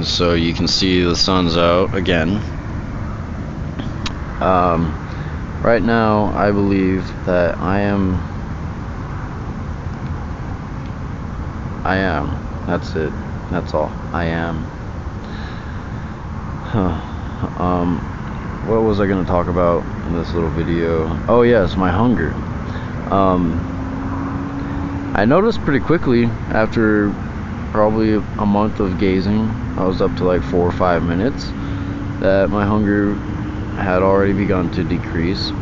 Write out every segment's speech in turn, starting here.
So you can see the sun's out again. Right now, I believe that I am. That's it. That's all. I am. What was I going to talk about in this little video? Oh yes, my hunger. I noticed pretty quickly after probably a month of gazing, I was up to like 4 or 5 minutes, that my hunger had already begun to decrease.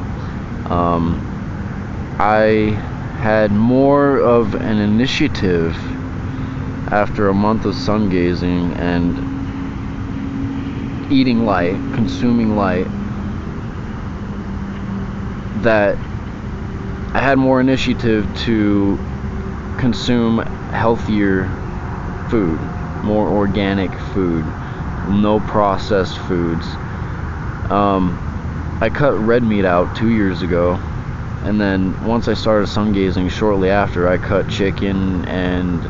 I had more of an initiative after a month of sun gazing and eating light, consuming light, that I had more initiative to consume healthier food, more organic food, no processed foods. I cut red meat out 2 years ago, and then once I started sun gazing shortly after, I cut chicken and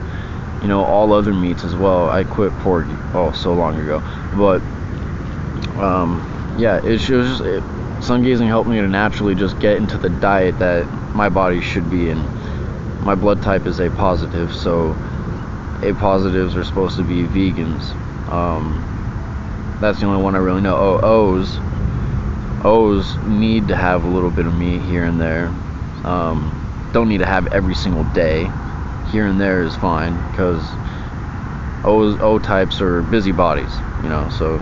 all other meats as well. I quit pork so long ago, but sun gazing helped me to naturally just get into the diet that my body should be in. My blood type is A positive, so A positives are supposed to be vegans. That's the only one I really know. O's need to have a little bit of meat here and there. Don't need to have every single day. Here and there is fine, because O types are busybodies, so.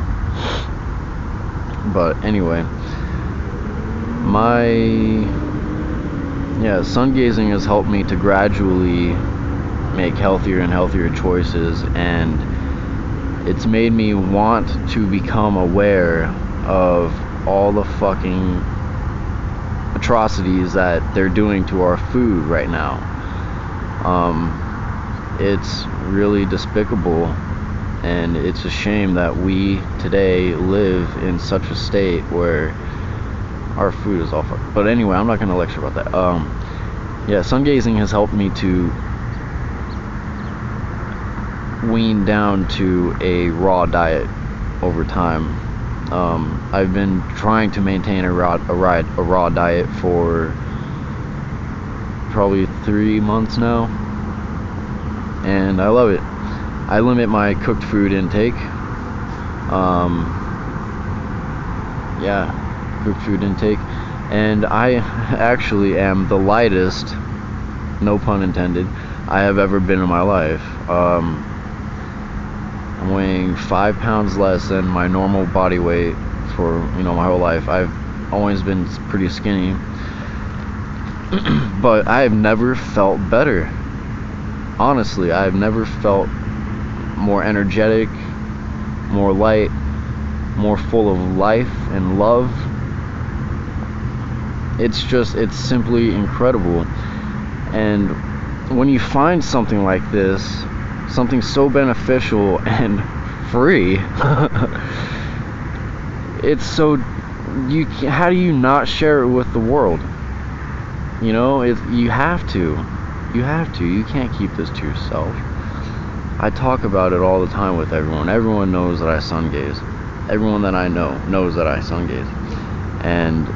But anyway, sun gazing has helped me to gradually make healthier and healthier choices, and it's made me want to become aware of all the fucking atrocities that they're doing to our food right now. It's really despicable, and it's a shame that we today live in such a state where our food is all fucked. But anyway, I'm not going to lecture about that. Sun gazing has helped me to wean down to a raw diet over time. I've been trying to maintain a raw diet for probably 3 months now, and I love it. I limit my cooked food intake. Cooked food intake, and I actually am the lightest, no pun intended, I have ever been in my life. I'm weighing 5 pounds less than my normal body weight for my whole life. I've always been pretty skinny, but I have never felt better. Honestly, I've never felt more energetic, more light, more full of life and love. It's simply incredible. And when you find something like this, something so beneficial and free, how do you not share it with the world? You have to. You can't keep this to yourself. I talk about it all the time with everyone. Everyone knows that I sun gaze. Everyone that I know knows that I sun gaze. And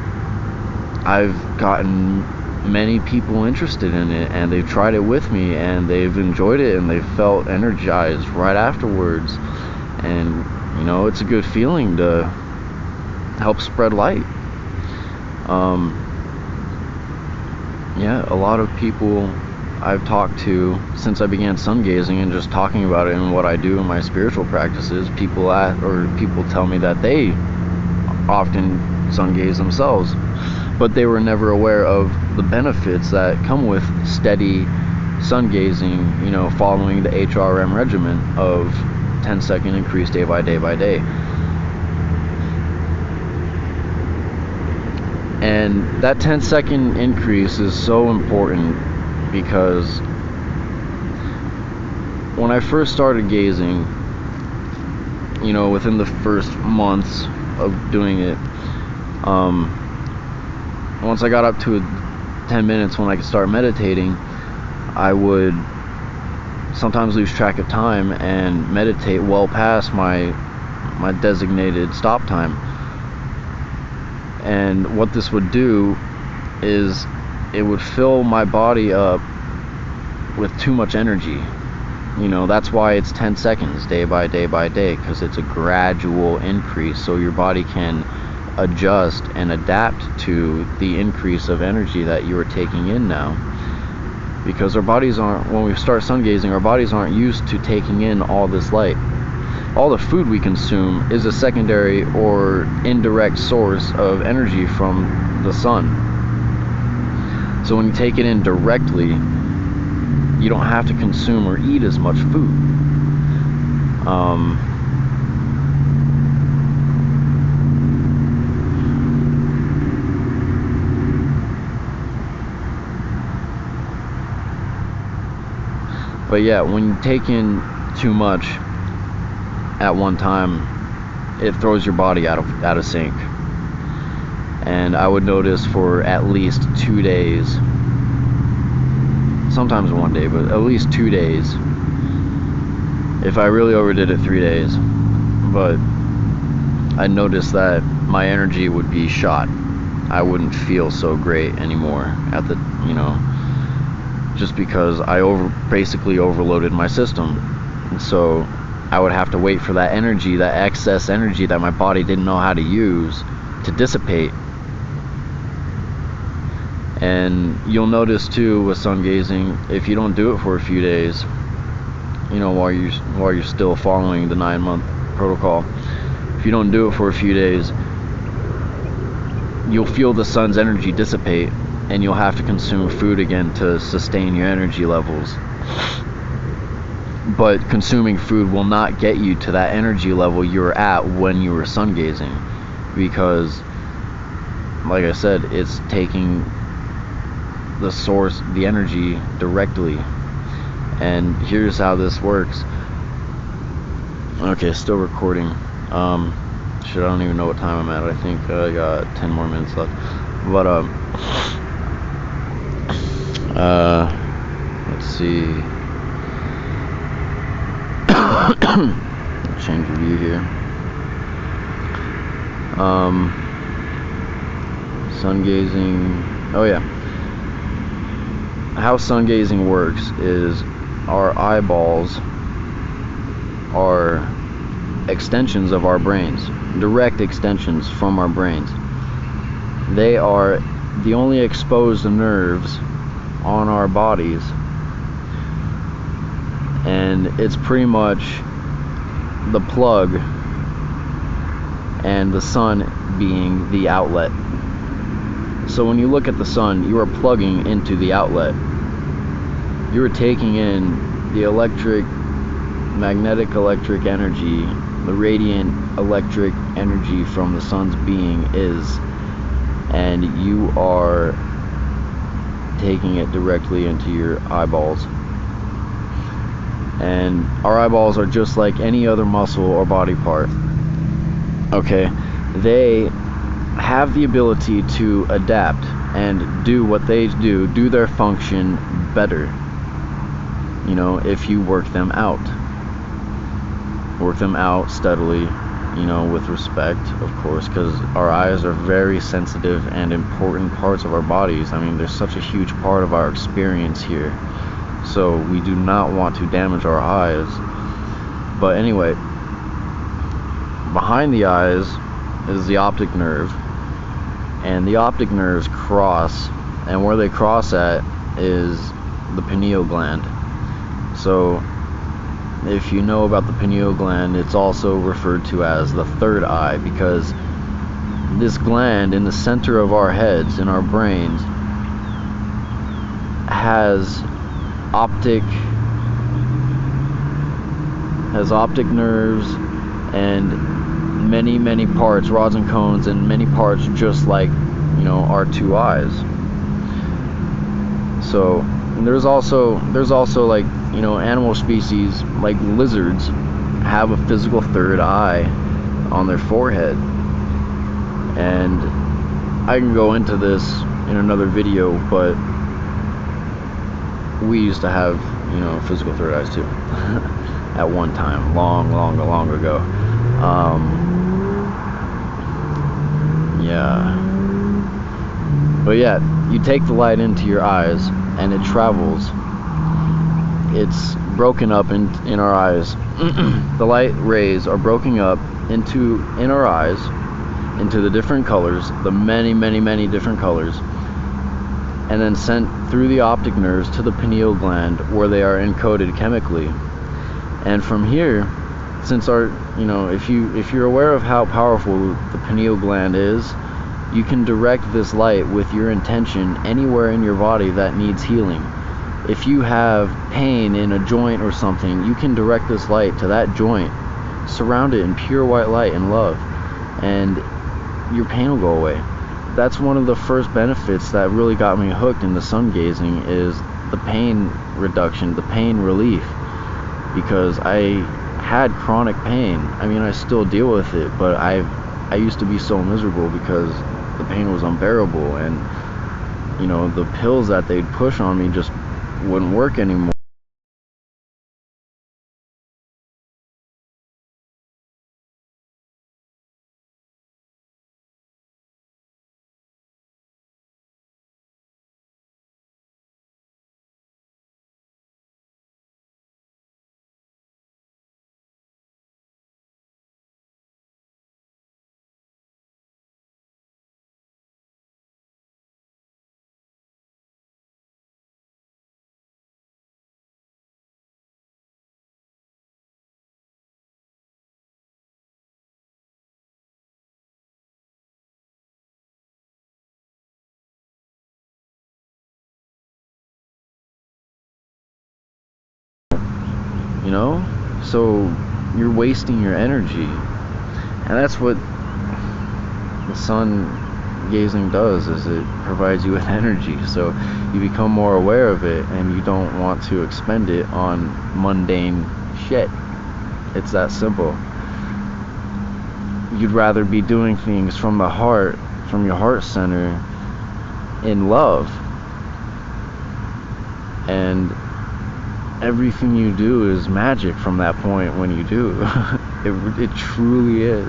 I've gotten many people interested in it, and they've tried it with me, and they've enjoyed it, and they've felt energized right afterwards. And it's a good feeling to help spread light. A lot of people I've talked to since I began sun gazing and just talking about it and what I do in my spiritual practices, people tell me that they often sun gaze themselves, but they were never aware of the benefits that come with steady sun gazing, following the HRM regimen of 10-second increase day by day by day. And that 10-second increase is so important, because when I first started gazing, within the first months of doing it, once I got up to 10 minutes when I could start meditating, I would sometimes lose track of time and meditate well past my designated stop time. And what this would do is it would fill my body up with too much energy. That's why it's 10 seconds day by day by day, because it's a gradual increase, so your body can adjust and adapt to the increase of energy that you are taking in now. Because our bodies aren't, when we start sun gazing, our bodies aren't used to taking in all this light. All the food we consume is a secondary or indirect source of energy from the sun. So when you take it in directly, you don't have to consume or eat as much food. But yeah, when you take in too much at one time, it throws your body out of sync. And I would notice for at least 2 days, sometimes 1 day, but at least 2 days. If I really overdid it, 3 days. But I noticed that my energy would be shot. I wouldn't feel so great anymore at the, just because I basically overloaded my system. And so I would have to wait for that energy, that excess energy that my body didn't know how to use, to dissipate. And you'll notice too with sun gazing, if you don't do it for a few days, while you're still following the 9-month protocol, if you don't do it for a few days, you'll feel the sun's energy dissipate, and you'll have to consume food again to sustain your energy levels. But consuming food will not get you to that energy level you were at when you were sun gazing, because, like I said, it's taking the source, the energy, directly. And here's how this works. Okay, still recording. Shit, I don't even know what time I'm at. I think I got 10 more minutes left. But let's see. Change the view here. Sun gazing. Oh yeah. How sun gazing works is our eyeballs are extensions of our brains, direct extensions from our brains. They are the only exposed nerves on our bodies, and it's pretty much the plug, and the sun being the outlet. So when you look at the sun, you are plugging into the outlet. You are taking in the magnetic electric energy, the radiant electric energy from the sun's being and you are taking it directly into your eyeballs. And our eyeballs are just like any other muscle or body part. Okay, they have the ability to adapt and do what they do their function better, if you work them out steadily, with respect, of course, because our eyes are very sensitive and important parts of our bodies. I mean, they're such a huge part of our experience here, so we do not want to damage our eyes. But anyway, behind the eyes is the optic nerve, and the optic nerves cross, and where they cross at is the pineal gland. So if you know about the pineal gland, it's also referred to as the third eye, because this gland in the center of our heads, in our brains, has optic nerves and many parts, rods and cones, and many parts just like our two eyes. So there's also like animal species like lizards have a physical third eye on their forehead, and I can go into this in another video, but we used to have physical third eyes too. At one time, long ago. Yeah. But yeah, you take the light into your eyes and it travels. It's broken up in our eyes. The light rays are broken up in our eyes into the different colors, the many different colors, and then sent through the optic nerves to the pineal gland, where they are encoded chemically. And from here, since if you're aware of how powerful the pineal gland is, you can direct this light with your intention anywhere in your body that needs healing. If you have pain in a joint or something, you can direct this light to that joint, surround it in pure white light and love, and your pain will go away. That's one of the first benefits that really got me hooked into sun gazing, is the pain reduction, the pain relief, because I had chronic pain. I mean, I still deal with it, but I used to be so miserable because the pain was unbearable, and the pills that they'd push on me just wouldn't work anymore. So you're wasting your energy, and that's what the sun gazing does, is it provides you with energy, so you become more aware of it and you don't want to expend it on mundane shit. It's that simple. You'd rather be doing things from the heart, from your heart center, in love, and everything you do is magic from that point when you do. It truly is.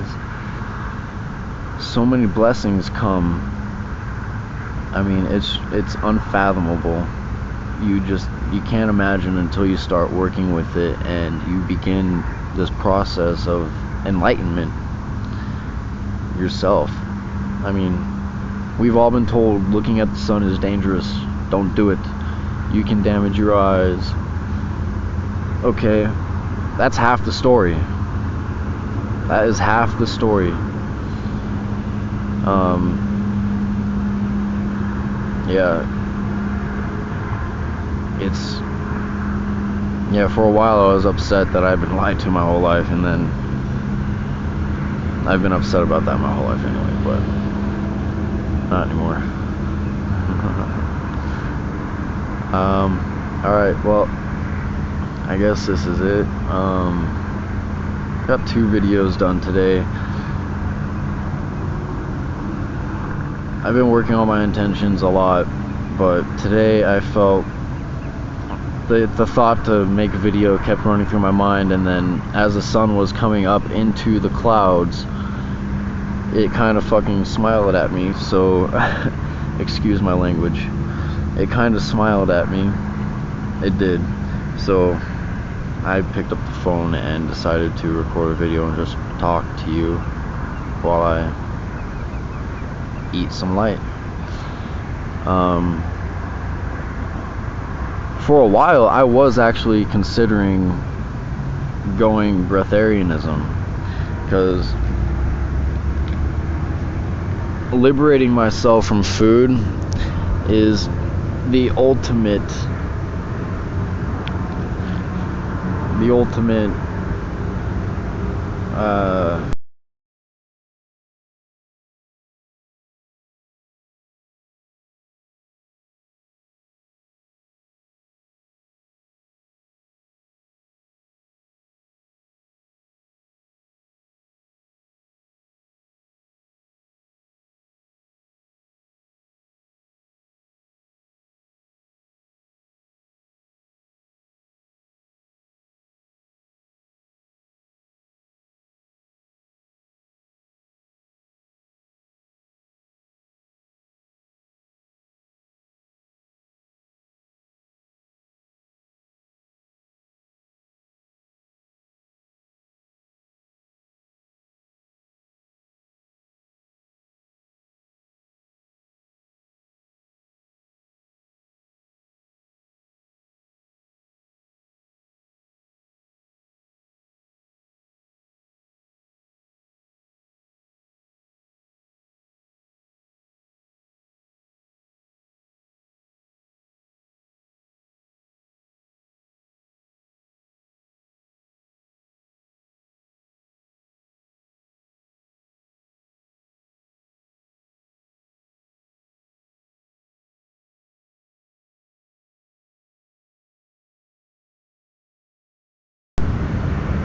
So many blessings come. I mean, it's unfathomable. You can't imagine until you start working with it and you begin this process of enlightenment yourself. I mean, we've all been told looking at the sun is dangerous. Don't do it. You can damage your eyes. Okay, that's half the story. That is half the story. For a while I was upset that I've been lied to my whole life, and then I've been upset about that my whole life anyway, but not anymore. Alright, well, I guess this is it. Got 2 videos done today. I've been working on my intentions a lot, but today I felt the thought to make a video kept running through my mind, and then as the sun was coming up into the clouds, it kind of fucking smiled at me. So excuse my language, it kind of smiled at me. It did. So I picked up the phone and decided to record a video and just talk to you while I eat some light. For a while I was actually considering going breatharianism, because liberating myself from food is the ultimate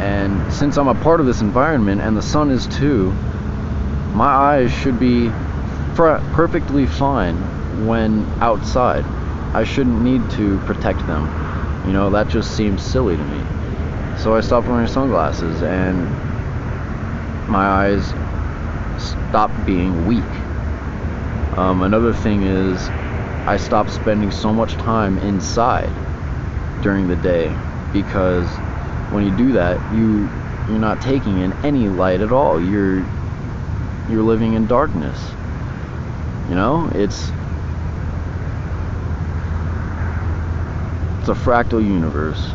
And since I'm a part of this environment, and the sun is too, my eyes should be perfectly fine when outside. I shouldn't need to protect them. You know, that just seems silly to me. So I stopped wearing sunglasses, and my eyes stopped being weak. Another thing is, I stopped spending so much time inside during the day, because when you do that, you're not taking in any light at all. You're living in darkness. You know, it's a fractal universe.